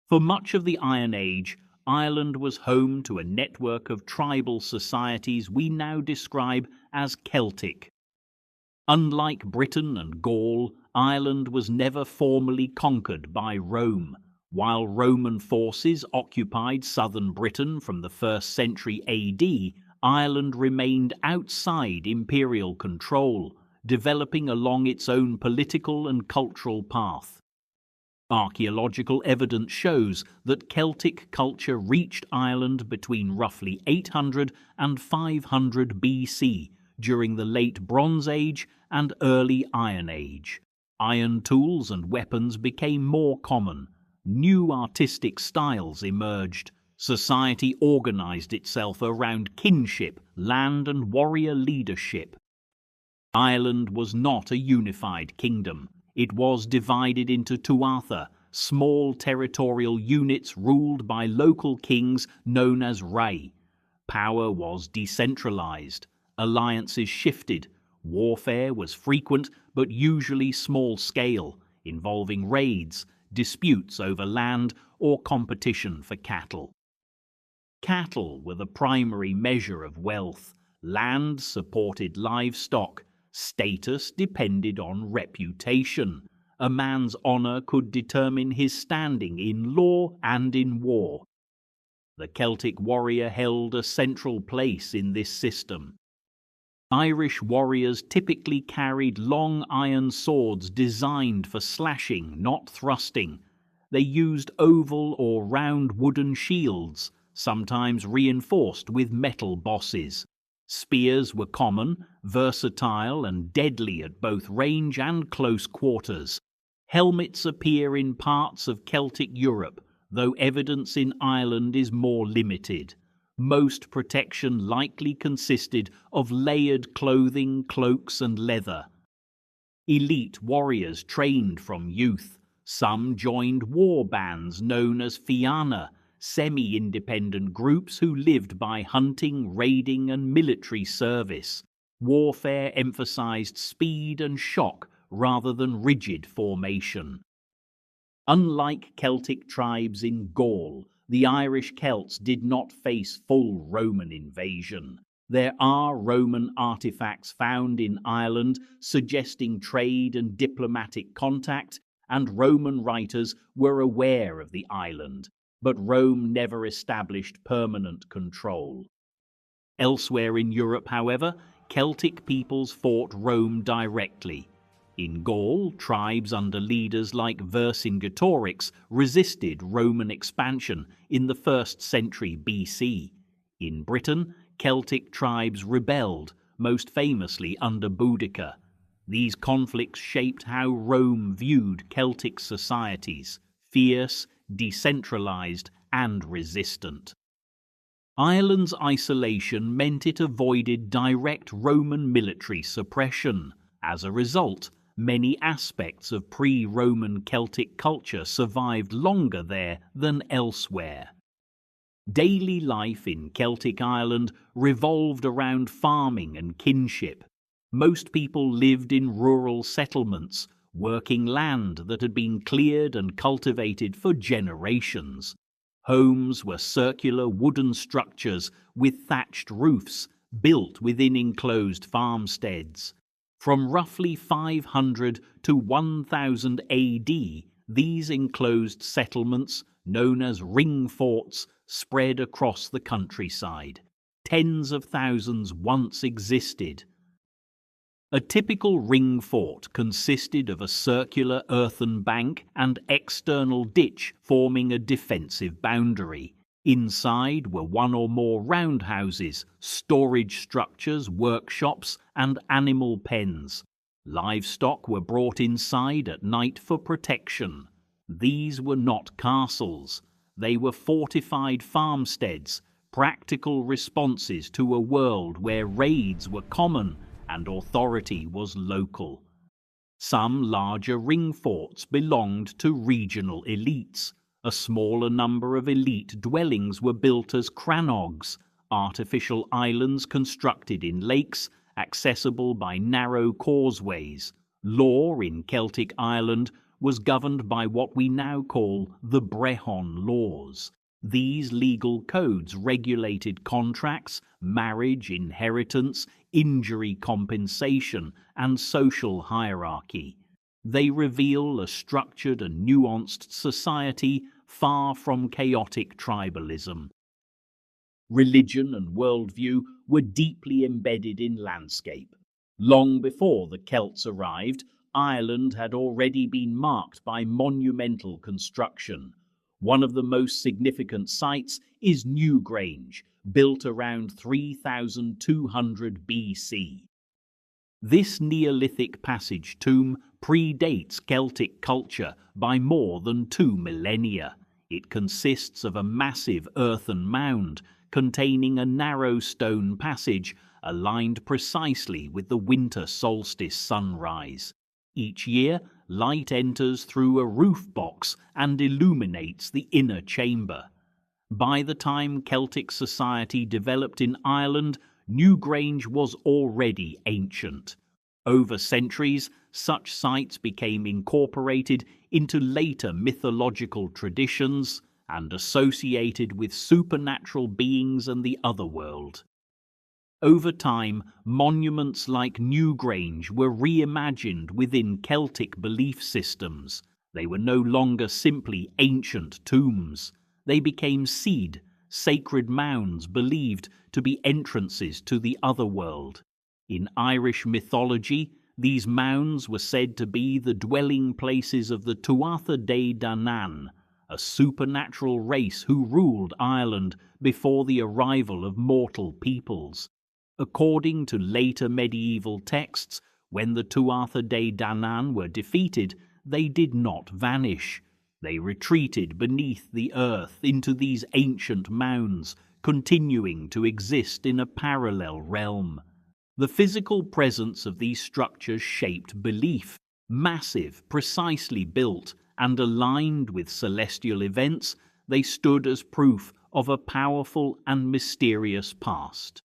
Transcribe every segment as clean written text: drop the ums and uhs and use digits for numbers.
For much of the Iron Age, Ireland was home to a network of tribal societies we now describe as Celtic. Unlike Britain and Gaul, Ireland was never formally conquered by Rome. While Roman forces occupied southern Britain from the 1st century AD, Ireland remained outside imperial control, developing along its own political and cultural path. Archaeological evidence shows that Celtic culture reached Ireland between roughly 800 and 500 BC during the late Bronze Age and early Iron Age. Iron tools and weapons became more common. New artistic styles emerged. Society organized itself around kinship, land and warrior leadership. Ireland was not a unified kingdom. It was divided into tuatha, small territorial units ruled by local kings known as rai. Power was decentralized. Alliances shifted. Warfare was frequent but usually small scale, involving raids, disputes over land, or competition for cattle. Cattle were the primary measure of wealth. Land supported livestock. Status depended on reputation. A man's honor could determine his standing in law and in war. The Celtic warrior held a central place in this system. Irish warriors typically carried long iron swords designed for slashing, not thrusting. They used oval or round wooden shields, sometimes reinforced with metal bosses. Spears were common, versatile and deadly at both range and close quarters. Helmets appear in parts of Celtic Europe, though evidence in Ireland is more limited. Most protection likely consisted of layered clothing, cloaks and leather. Elite warriors trained from youth. Some joined war bands known as fianna, semi-independent groups who lived by hunting, raiding and military service. Warfare emphasized speed and shock rather than rigid formation. Unlike Celtic tribes in Gaul, the Irish Celts did not face full Roman invasion. There are Roman artifacts found in Ireland suggesting trade and diplomatic contact, and Roman writers were aware of the island, but Rome never established permanent control. Elsewhere in Europe, however, Celtic peoples fought Rome directly. In Gaul, tribes under leaders like Vercingetorix resisted Roman expansion in the 1st century BC. In Britain, Celtic tribes rebelled, most famously under Boudicca. These conflicts shaped how Rome viewed Celtic societies: fierce, decentralized, and resistant. Ireland's isolation meant it avoided direct Roman military suppression. As a result, many aspects of pre-Roman Celtic culture survived longer there than elsewhere. Daily life in Celtic Ireland revolved around farming and kinship. Most people lived in rural settlements, working land that had been cleared and cultivated for generations. Homes were circular wooden structures with thatched roofs, built within enclosed farmsteads. From roughly 500 to 1000 AD, these enclosed settlements, known as ring forts, spread across the countryside. Tens of thousands once existed. A typical ring fort consisted of a circular earthen bank and external ditch forming a defensive boundary. Inside were one or more roundhouses, storage structures, workshops, and animal pens. Livestock were brought inside at night for protection. These were not castles. They were fortified farmsteads, practical responses to a world where raids were common and authority was local. Some larger ring forts belonged to regional elites. A smaller number of elite dwellings were built as crannogs, artificial islands constructed in lakes, accessible by narrow causeways. Law in Celtic Ireland was governed by what we now call the Brehon laws. These legal codes regulated contracts, marriage, inheritance, injury compensation, and social hierarchy. They reveal a structured and nuanced society far from chaotic tribalism. Religion and worldview were deeply embedded in landscape. Long before the Celts arrived, Ireland had already been marked by monumental construction. One of the most significant sites is Newgrange, built around 3200 BC. This Neolithic passage tomb predates Celtic culture by more than 2 millennia. It consists of a massive earthen mound containing a narrow stone passage aligned precisely with the winter solstice sunrise. Each year, light enters through a roof box and illuminates the inner chamber. By the time Celtic society developed in Ireland, Newgrange was already ancient. Over centuries, such sites became incorporated into later mythological traditions and associated with supernatural beings and the otherworld. Over time, monuments like Newgrange were reimagined within Celtic belief systems. They were no longer simply ancient tombs. They became seed, sacred mounds believed to be entrances to the otherworld. In Irish mythology, these mounds were said to be the dwelling places of the Tuatha De Danann, a supernatural race who ruled Ireland before the arrival of mortal peoples. According to later medieval texts, when the Tuatha De Danann were defeated, they did not vanish. They retreated beneath the earth into these ancient mounds, continuing to exist in a parallel realm. The physical presence of these structures shaped belief. Massive, precisely built, and aligned with celestial events, they stood as proof of a powerful and mysterious past.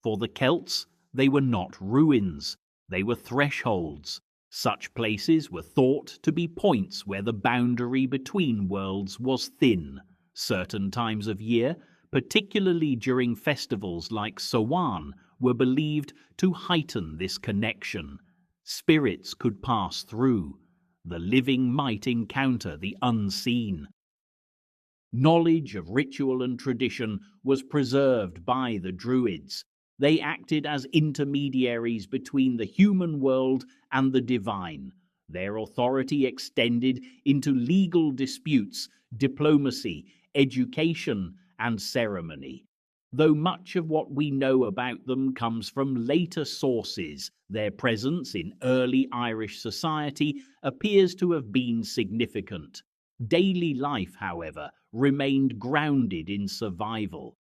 For the Celts, they were not ruins, they were thresholds. Such places were thought to be points where the boundary between worlds was thin. Certain times of year, particularly during festivals like Samhain, were believed to heighten this connection. Spirits could pass through. The living might encounter the unseen. Knowledge of ritual and tradition was preserved by the Druids. They acted as intermediaries between the human world and the divine. Their authority extended into legal disputes, diplomacy, education, and ceremony. Though much of what we know about them comes from later sources, their presence in early Irish society appears to have been significant. Daily life, however, remained grounded in survival.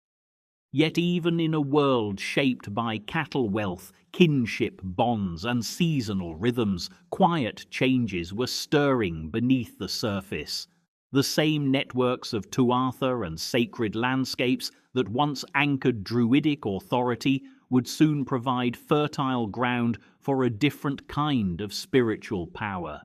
Yet even in a world shaped by cattle wealth, kinship bonds, and seasonal rhythms, quiet changes were stirring beneath the surface. The same networks of Tuatha and sacred landscapes that once anchored Druidic authority would soon provide fertile ground for a different kind of spiritual power.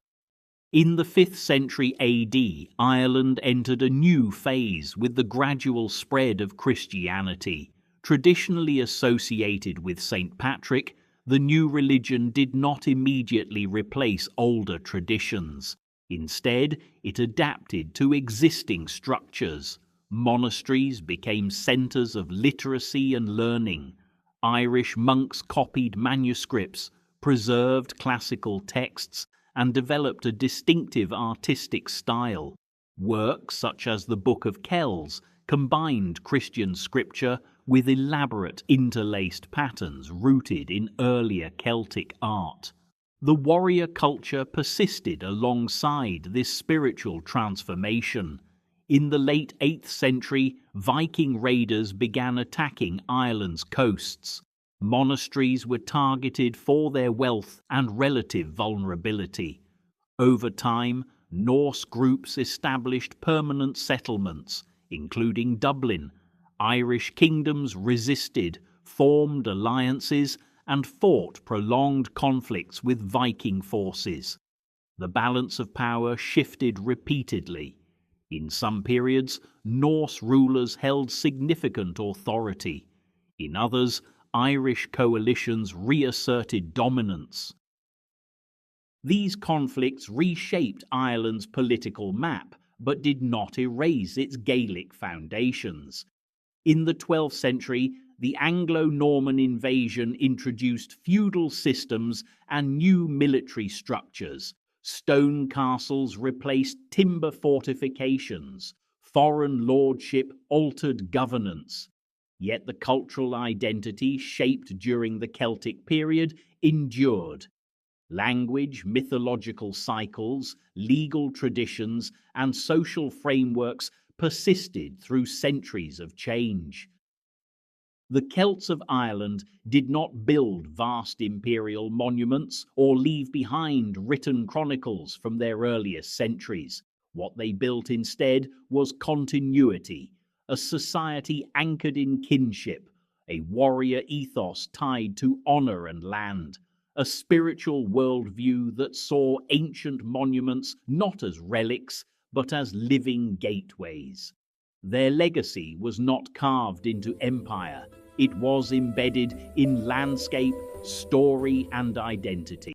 In the 5th century AD, Ireland entered a new phase with the gradual spread of Christianity. Traditionally associated with St. Patrick, the new religion did not immediately replace older traditions. Instead, it adapted to existing structures. Monasteries became centres of literacy and learning. Irish monks copied manuscripts, preserved classical texts, and developed a distinctive artistic style. Works such as the Book of Kells combined Christian scripture with elaborate interlaced patterns rooted in earlier Celtic art. The warrior culture persisted alongside this spiritual transformation. In the late 8th century, Viking raiders began attacking Ireland's coasts. Monasteries were targeted for their wealth and relative vulnerability. Over time, Norse groups established permanent settlements, including Dublin. Irish kingdoms resisted, formed alliances, and fought prolonged conflicts with Viking forces. The balance of power shifted repeatedly. In some periods, Norse rulers held significant authority. In others, Irish coalitions reasserted dominance. These conflicts reshaped Ireland's political map, but did not erase its Gaelic foundations. In the 12th century, the Anglo-Norman invasion introduced feudal systems and new military structures. Stone castles replaced timber fortifications. Foreign lordship altered governance. Yet the cultural identity shaped during the Celtic period endured. Language, mythological cycles, legal traditions, and social frameworks persisted through centuries of change. The Celts of Ireland did not build vast imperial monuments or leave behind written chronicles from their earliest centuries. What they built instead was continuity, a society anchored in kinship, a warrior ethos tied to honor and land, a spiritual worldview that saw ancient monuments not as relics, but as living gateways. Their legacy was not carved into empire. It was embedded in landscape, story, and identity.